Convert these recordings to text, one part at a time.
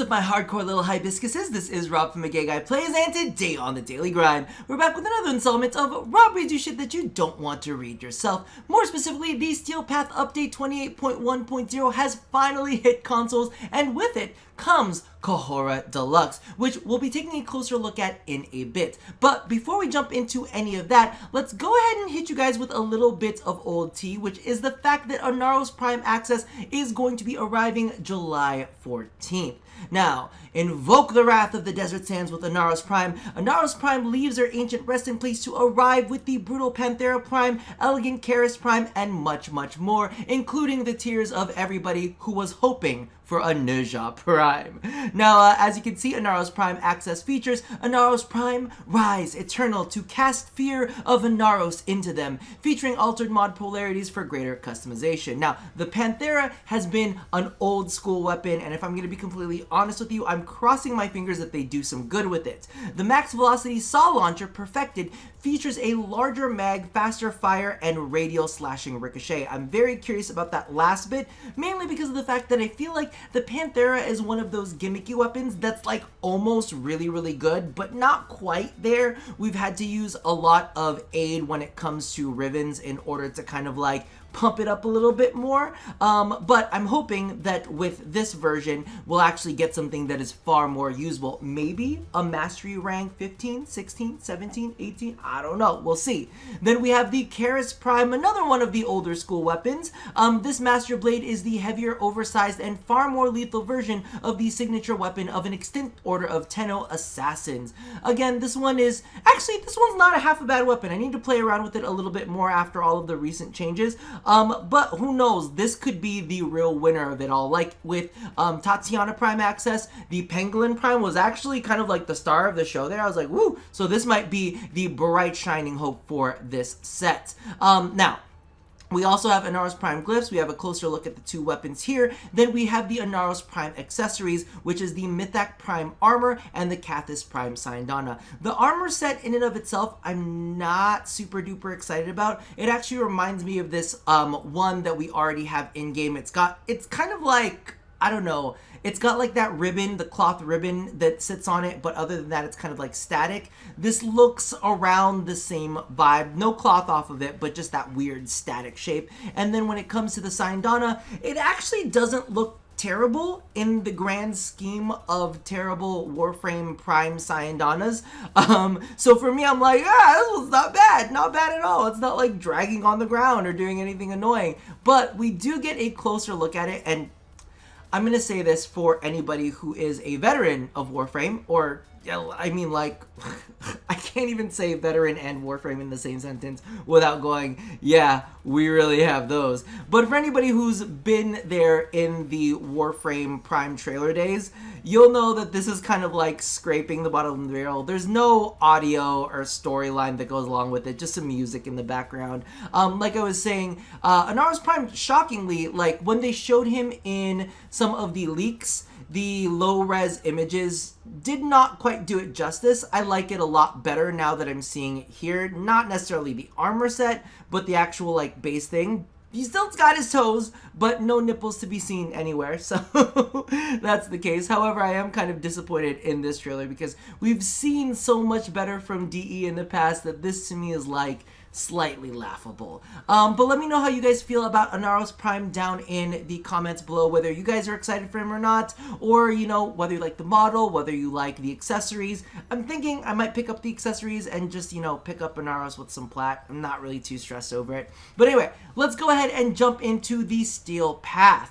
What's up, my hardcore little hibiscuses? This is Rob from Gay Guy Plays, and today on the Daily Grind, we're back with another installment of Rob reads you shit that you don't want to read yourself. More specifically, the Steel Path Update 28.1.0 has finally hit consoles, and with it comes Kahora Deluxe, which we'll be taking a closer look at in a bit. But before we jump into any of that, let's go ahead and hit you guys with a little bit of old tea, which is the fact that Inaros Prime Access is going to be arriving July 14th. Now, invoke the wrath of the desert sands with Inaros Prime. Inaros Prime leaves their ancient resting place to arrive with the brutal Panthera Prime, elegant Keris Prime, and much, much more, including the tears of everybody who was hoping for a Ninja Prime. Now, as you can see, Inaros Prime Access features Inaros Prime Rise Eternal to cast fear of Inaros into them, featuring altered mod polarities for greater customization. Now, the Panthera has been an old school weapon, and if I'm going to be completely honest with you, I'm crossing my fingers that they do some good with it. The Max Velocity Saw Launcher Perfected features a larger mag, faster fire, and radial slashing ricochet. I'm very curious about that last bit, mainly because of the fact that I feel like the Panthera is one of those gimmicky weapons that's like almost really good, but not quite there. We've had to use a lot of aid when it comes to Rivens in order to kind of like pump it up a little bit more, but I'm hoping that with this version we'll actually get something that is far more usable. Maybe a mastery rank 15, 16, 17, 18, I don't know, we'll see. Then we have the Keris Prime, another one of the older school weapons. This Master Blade is the heavier, oversized, and far more lethal version of the signature weapon of an extinct order of Tenno assassins. Again, this one's not a half a bad weapon. I need to play around with it a little bit more after all of the recent changes. But who knows, this could be the real winner of it all. Like with Tatiana Prime Access, the Pangolin Prime was actually kind of like the star of the show there. I was like, woo! So this might be the bright shining hope for this set. Now, we also have Inaros Prime Glyphs. We have a closer look at the two weapons here. Then we have the Inaros Prime Accessories, which is the Mythak Prime Armor and the Cathis Prime Sindana. The armor set in and of itself, I'm not super duper excited about. It actually reminds me of this one that we already have in-game. It's kind of like, I don't know, it's got like that ribbon, the cloth ribbon that sits on it, but other than that, it's kind of like static. This looks around the same vibe. No cloth off of it, but just that weird static shape. And then when it comes to the Sindana, it actually doesn't look terrible in the grand scheme of terrible Warframe Prime Sindanas. So for me, I'm like, this was not bad at all. It's not like dragging on the ground or doing anything annoying, but we do get a closer look at it, and I'm going to say this for anybody who is a veteran of Warframe, or, I mean, like, I can't even say veteran and Warframe in the same sentence without going, yeah, we really have those. But for anybody who's been there in the Warframe Prime trailer days, you'll know that this is kind of like scraping the bottom of the barrel. There's no audio or storyline that goes along with it, just some music in the background. Like I was saying, Inaros Prime, shockingly, like when they showed him in some of the leaks, the low-res images did not quite do it justice. I like it a lot better now that I'm seeing it here. Not necessarily the armor set, but the actual like base thing. He still got his toes, but no nipples to be seen anywhere, so that's the case. However, I am kind of disappointed in this trailer because we've seen so much better from DE in the past that this to me is like slightly laughable. But let me know how you guys feel about Inaros Prime down in the comments below, whether you guys are excited for him or not, or, you know, whether you like the model, whether you like the accessories. I'm thinking I might pick up the accessories and just, you know, pick up Inaros with some plat. I'm not really too stressed over it. But anyway, let's go ahead and jump into the Steel Path.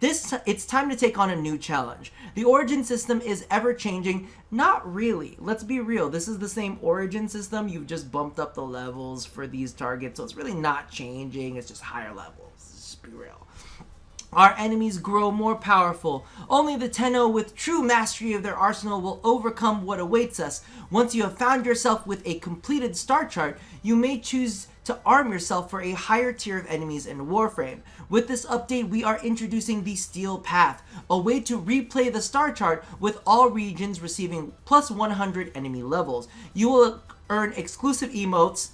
It's time to take on a new challenge. The origin system is ever changing. Not really. Let's be real. This is the same origin system. You've just bumped up the levels for these targets, so it's really not changing. It's just higher levels. Let's just be real. Our enemies grow more powerful. Only the Tenno with true mastery of their arsenal will overcome what awaits us. Once you have found yourself with a completed star chart, you may choose to arm yourself for a higher tier of enemies in Warframe. With this update, we are introducing the Steel Path, a way to replay the star chart with all regions receiving plus 100 enemy levels. You will earn exclusive emotes,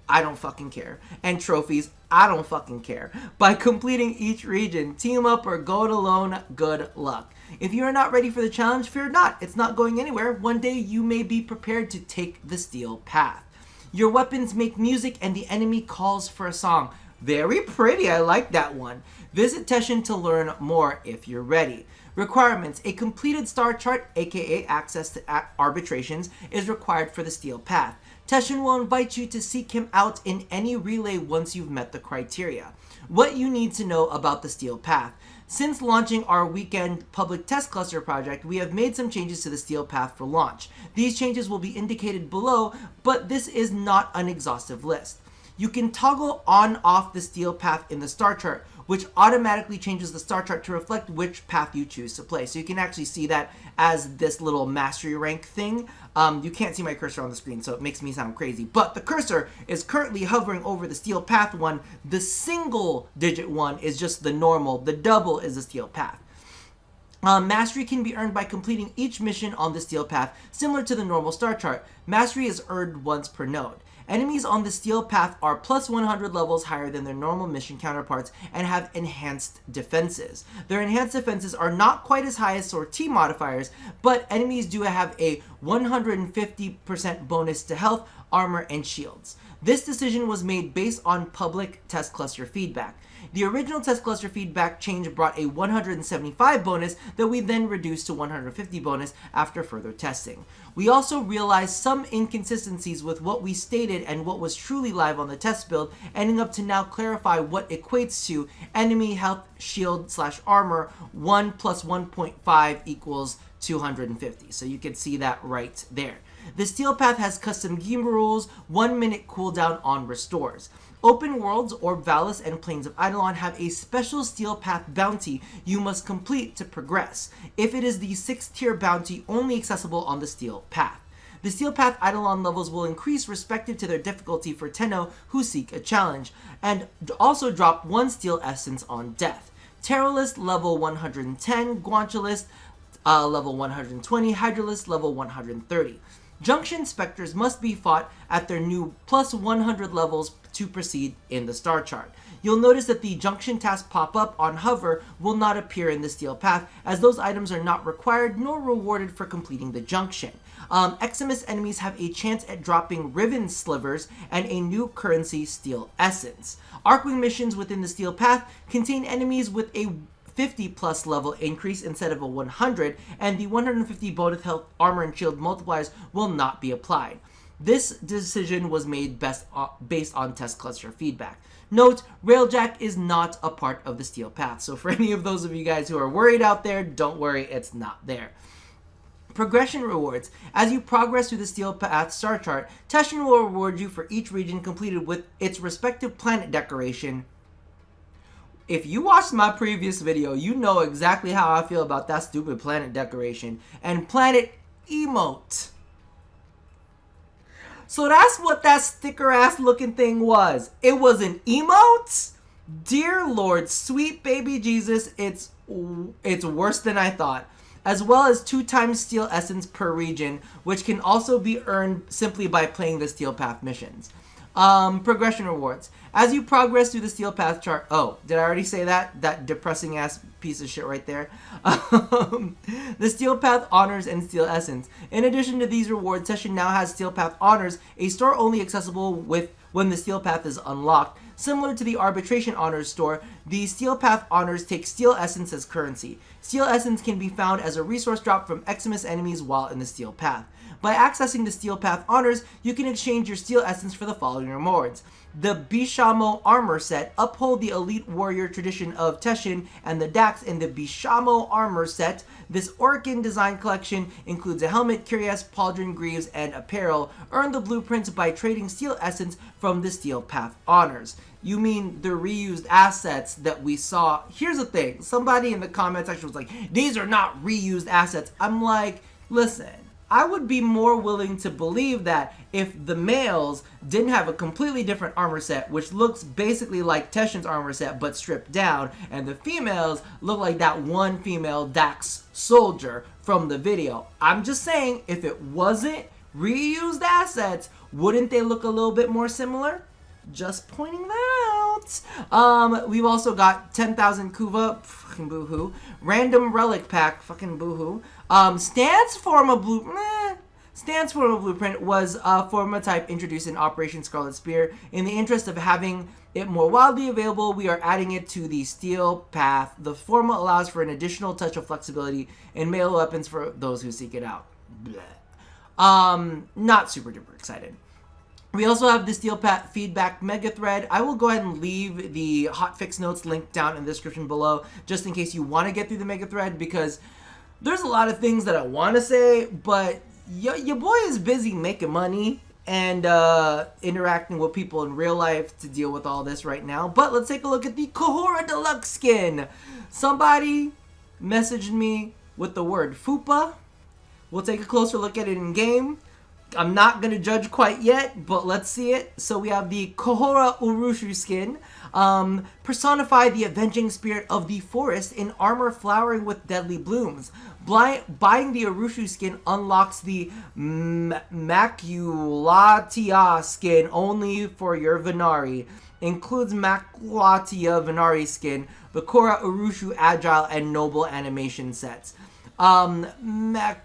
I don't fucking care, and trophies, I don't fucking care, by completing each region. Team up or go it alone, good luck. If you are not ready for the challenge, fear not, it's not going anywhere. One day you may be prepared to take the steel path. Your weapons make music and the enemy calls for a song. Very pretty, I like that one. Visit Teshin to learn more if you're ready. Requirements: a completed star chart, aka access to arbitrations, is required for the steel path. Teshin will invite you to seek him out in any relay once you've met the criteria. What you need to know about the steel path. Since launching our weekend public test cluster project, we have made some changes to the steel path for launch. These changes will be indicated below, but this is not an exhaustive list. You can toggle on/off the steel path in the star chart, which automatically changes the star chart to reflect which path you choose to play. So you can actually see that as this little mastery rank thing. You can't see my cursor on the screen, so it makes me sound crazy. But the cursor is currently hovering over the steel path one. The single digit one is just the normal. The double is the steel path. Mastery can be earned by completing each mission on the steel path, similar to the normal star chart. Mastery is earned once per node. Enemies on the steel path are plus 100 levels higher than their normal mission counterparts and have enhanced defenses. Their enhanced defenses are not quite as high as sortie modifiers, but enemies do have a 150% bonus to health, armor, and shields. This decision was made based on public test cluster feedback. The original test cluster feedback change brought a 175 bonus that we then reduced to 150 bonus after further testing. We also realized some inconsistencies with what we stated and what was truly live on the test build, ending up to now clarify what equates to enemy health, shield / armor 1 plus 1.5 equals 250. So you can see that right there. The steel path has custom game rules, 1 minute cooldown on restores. Open Worlds, Orb Valis, and Plains of Eidolon have a special steel path bounty you must complete to progress. If it is the 6th tier bounty only accessible on the steel path. The steel path Eidolon levels will increase respective to their difficulty for Tenno who seek a challenge, and also drop 1 steel essence on death. Terrorist level 110, Guanchalist level 120, Hydralist level 130. Junction Spectres must be fought at their new plus 100 levels to proceed in the star chart. You'll notice that the junction tasks pop up on hover will not appear in the steel path, as those items are not required nor rewarded for completing the junction. Eximus enemies have a chance at dropping Riven Slivers and a new currency, Steel Essence. Arcwing missions within the steel path contain enemies with a 50 plus level increase instead of a 100, and the 150 bonus health, armor, and shield multipliers will not be applied. This decision was made based on test cluster feedback. Note, Railjack is not a part of the steel path, so for any of those of you guys who are worried out there, don't worry, it's not there. Progression rewards. As you progress through the steel path star chart, Teshin will reward you for each region completed with its respective planet decoration. If you watched my previous video, you know exactly how I feel about that stupid planet decoration and planet emote. So that's what that sticker ass looking thing was. It was an emote? Dear Lord, sweet baby Jesus, it's worse than I thought. As well as 2 times steel essence per region, which can also be earned simply by playing the steel path missions. Progression rewards. As you progress through the steel path chart, oh, did I already say that? That depressing ass piece of shit right there. The steel path honors and steel essence. In addition to these rewards, Teshin now has steel path honors, a store only accessible when the steel path is unlocked. Similar to the arbitration honors store, the steel path honors take steel essence as currency. Steel essence can be found as a resource drop from Eximus enemies while in the steel path. By accessing the steel path honors, you can exchange your steel essence for the following rewards. The Bishamo armor set, uphold the elite warrior tradition of Teshin and the Dax in the Bishamo armor set. This Orkin design collection includes a helmet, cuirass, pauldron, greaves, and apparel. Earn the blueprints by trading steel essence from the steel path honors. You mean the reused assets that we saw? Here's the thing. Somebody in the comment section was like, these are not reused assets. I'm like, listen. I would be more willing to believe that if the males didn't have a completely different armor set, which looks basically like Teshin's armor set but stripped down, and the females look like that one female Dax soldier from the video. I'm just saying, if it wasn't reused assets, wouldn't they look a little bit more similar? Just pointing that out. emotes. We've also got 10,000 Kuva, fucking boohoo. Random relic pack, fucking boohoo. Stance forma blueprint was a forma type introduced in Operation Scarlet Spear. In the interest of having it more widely available, we are adding it to the steel path. The forma allows for an additional touch of flexibility in melee weapons for those who seek it out. Bleh. Not super duper excited. We also have the Steel Path feedback mega thread. I will go ahead and leave the hotfix notes linked down in the description below, just in case you want to get through the mega thread, because there's a lot of things that I want to say, but your boy is busy making money and interacting with people in real life to deal with all this right now. But let's take a look at the Kahora Deluxe skin. Somebody messaged me with the word Fupa. We'll take a closer look at it in game. I'm not going to judge quite yet, but let's see it. So we have the Kahora Urushu skin. Personify the avenging spirit of the forest in armor flowering with deadly blooms. Buying the Urushu skin unlocks the Maculatia skin only for your Venari. Includes Maculatia Venari skin, the Korra Urushu Agile and Noble animation sets. Maculatia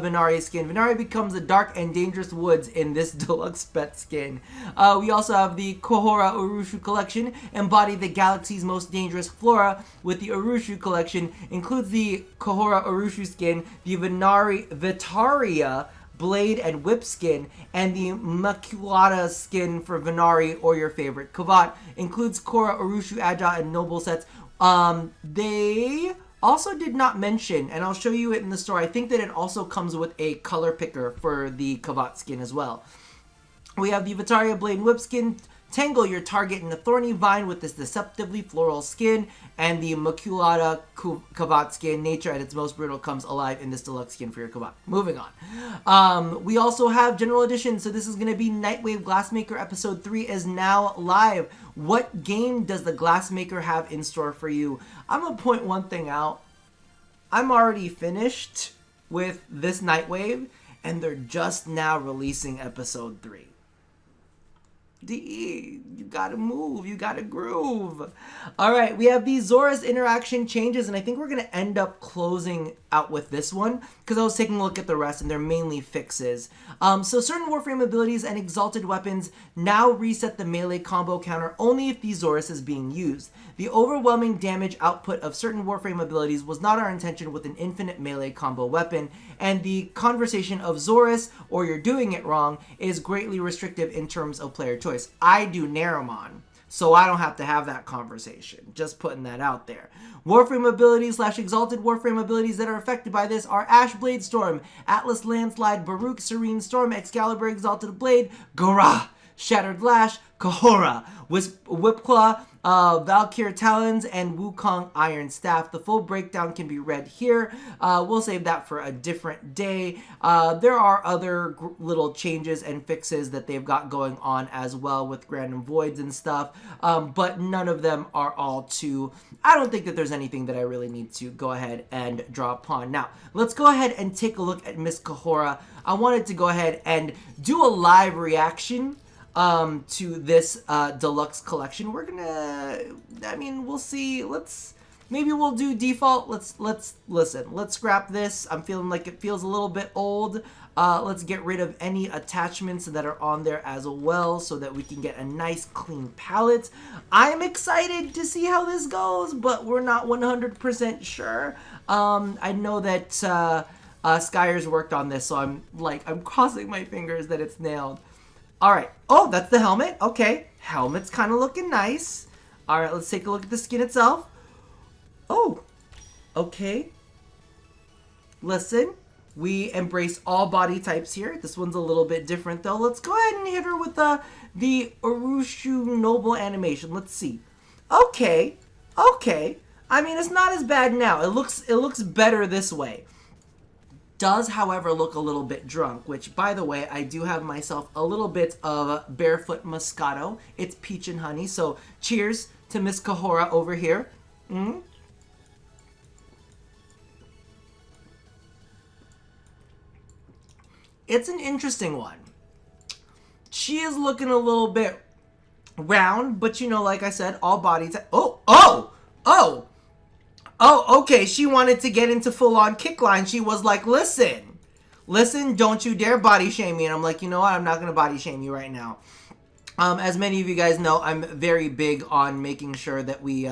Venari skin. Venari becomes the dark and dangerous woods in this deluxe pet skin. We also have the Kahora Urushu collection. Embody the galaxy's most dangerous flora with the Urushu collection. Includes the Kahora Urushu skin, the Vitaria blade and whip skin, and the Maculata skin for Venari or your favorite Kavat. Includes Korra Urushu Agile and Noble sets. They also did not mention, and I'll show you it in the store, I think that it also comes with a color picker for the Kavat skin as well. We have the Vitaria Blade and Whip skin. Tangle your target in a thorny vine with this deceptively floral skin, and the Maculata Kavat skin. Nature at its most brutal comes alive in this deluxe skin for your Kavat. Moving on. We also have General Edition, so this is going to be Nightwave Glassmaker Episode 3 is now live. What game does the Glassmaker have in store for you? I'm going to point one thing out. I'm already finished with this Nightwave, and they're just now releasing Episode 3. DE, you gotta move, you gotta groove. All right, we have these Zora's interaction changes, and I think we're gonna end up closing out with this one because I was taking a look at the rest, and they're mainly fixes. So certain Warframe abilities and exalted weapons now reset the melee combo counter only if the Zoras is being used. The overwhelming damage output of certain Warframe abilities was not our intention with an infinite melee combo weapon, and the conversation of Zoras or you're doing it wrong is greatly restrictive in terms of player choice. I do Naramon, so I don't have to have that conversation. Just putting that out there. Warframe abilities / exalted Warframe abilities that are affected by this are Ash Blade Storm, Atlas Landslide, Baruch Serene Storm, Excalibur Exalted Blade, Gorah, Shattered Lash, Kahora, Whipclaw, Valkyr Talons, and Wukong Iron Staff. The full breakdown can be read here. We'll save that for a different day. There are other little changes and fixes that they've got going on as well with Random Voids and stuff, but none of them are all too... I don't think that there's anything that I really need to go ahead and draw upon. Now, let's go ahead and take a look at Miss Kahora. I wanted to go ahead and do a live reaction to this deluxe collection. We're gonna, I mean, we'll see. Maybe we'll do default. Let's scrap this. I'm feeling like it feels a little bit old. Let's get rid of any attachments that are on there as well so that we can get a nice clean palette. I'm excited to see how this goes, but we're not 100% sure. I know that Skyers worked on this, so I'm crossing my fingers that it's nailed. All right. Oh, that's the helmet. Okay. Helmet's kind of looking nice. All right, let's take a look at the skin itself. Oh, okay. Listen, we embrace all body types here. This one's a little bit different, though. Let's go ahead and hit her with the Urushu Noble animation. Let's see. Okay. Okay. I mean, it's not as bad now. It looks better this way. Does, however, look a little bit drunk, which, by the way, I do have myself a little bit of Barefoot Moscato. It's peach and honey, so cheers to Miss Kahora over here. It's an interesting one. She is looking a little bit round, but you know, like I said, all bodies. Okay, she wanted to get into full-on kick line. She was like, listen, don't you dare body shame me. And I'm like, you know what? I'm not going to body shame you right now. As many of you guys know, I'm very big on making sure that we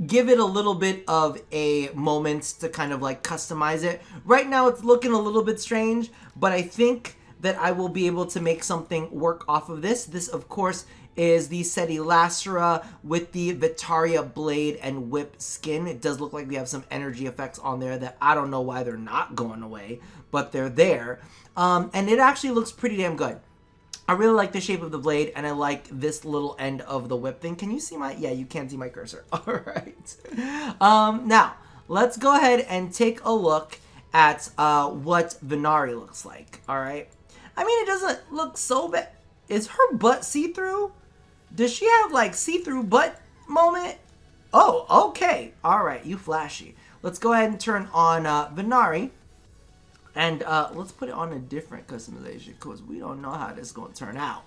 give it a little bit of a moment to kind of like customize it. Right now, it's looking a little bit strange, but I think that I will be able to make something work off of this. This, of course, is the Seti Lacera with the Vitaria Blade and Whip skin. It does look like we have some energy effects on there that I don't know why they're not going away, but they're there. And it actually looks pretty damn good. I really like the shape of the blade, and I like this little end of the whip thing. Can you see my... Yeah, you can see my cursor. All right. Now, let's go ahead and take a look at what Venari looks like. All right. I mean, it doesn't look so bad. Is her butt see-through? Does she have, like, see-through butt moment? Oh, okay. All right, you flashy. Let's go ahead and turn on Venari. And let's put it on a different customization because we don't know how this is going to turn out.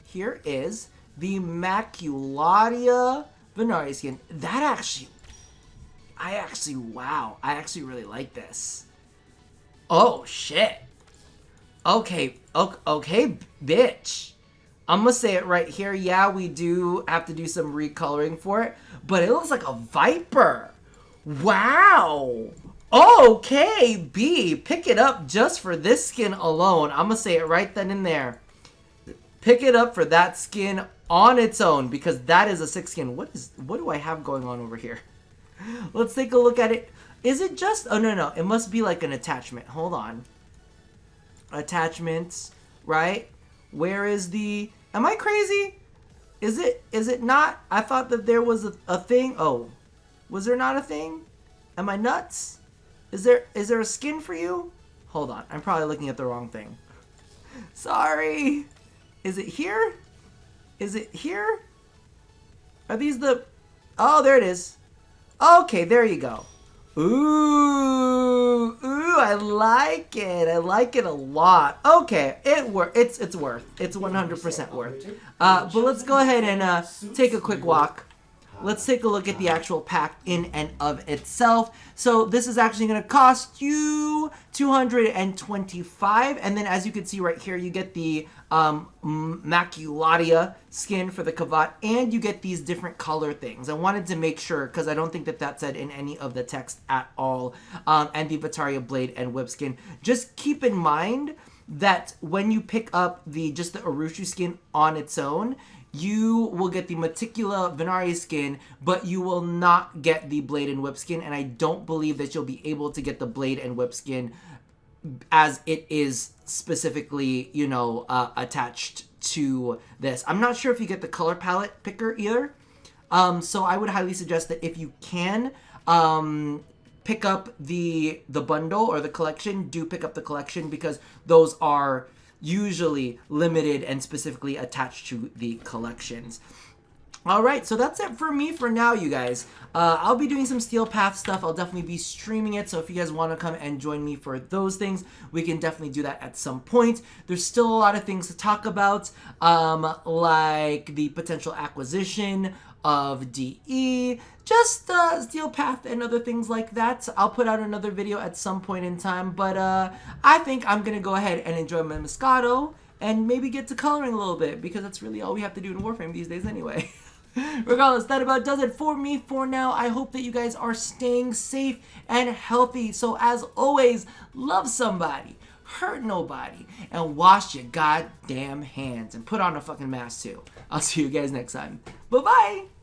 Here is the Macularia Venari skin. That actually, wow. I actually really like this. Oh, shit. Okay, bitch. I'm going to say it right here. Yeah, we do have to do some recoloring for it, but it looks like a Viper. Wow. Okay, B, pick it up just for this skin alone. I'm going to say it right then and there. Pick it up for that skin on its own because that is a 6 skin. What do I have going on over here? Let's take a look at it. Is it just... Oh, no. It must be like an attachment. Hold on. Attachments, right? Where is the... Am I crazy? Is it not? I thought that there was a thing. Oh, was there not a thing? Am I nuts? Is there a skin for you? Hold on. I'm probably looking at the wrong thing. Sorry. Is it here? Is it here? Are these the... Oh, there it is. Okay, there you go. Ooh, I like it. I like it a lot. Okay, it's worth. It's 100% worth. But let's go ahead and take a quick walk. Let's take a look at the actual pack in and of itself. So this is actually going to cost you $225, and then as you can see right here, you get the Macularia skin for the Kavat, and you get these different color things. I wanted to make sure, because I don't think that said in any of the text at all, and the Vitaria Blade and Whip skin. Just keep in mind that when you pick up just the Urushu skin on its own, you will get the Meticula Venari skin, but you will not get the Blade and Whip skin, and I don't believe that you'll be able to get the Blade and Whip skin as it is specifically, you know, attached to this. I'm not sure if you get the color palette picker either, so I would highly suggest that if you can pick up the bundle or the collection, do pick up the collection because those are usually limited and specifically attached to the collections. All right, so that's it for me for now, you guys. I'll be doing some Steel Path stuff. I'll definitely be streaming it, so if you guys want to come and join me for those things, we can definitely do that at some point. There's still a lot of things to talk about, like the potential acquisition of DE, just Steel Path and other things like that. I'll put out another video at some point in time, but I think I'm going to go ahead and enjoy my Moscato and maybe get to coloring a little bit, because that's really all we have to do in Warframe these days anyway. Regardless, that about does it for me for now. I hope that you guys are staying safe and healthy. So as always, love somebody, hurt nobody, and wash your goddamn hands, and put on a fucking mask too. I'll see you guys next time. Bye-bye!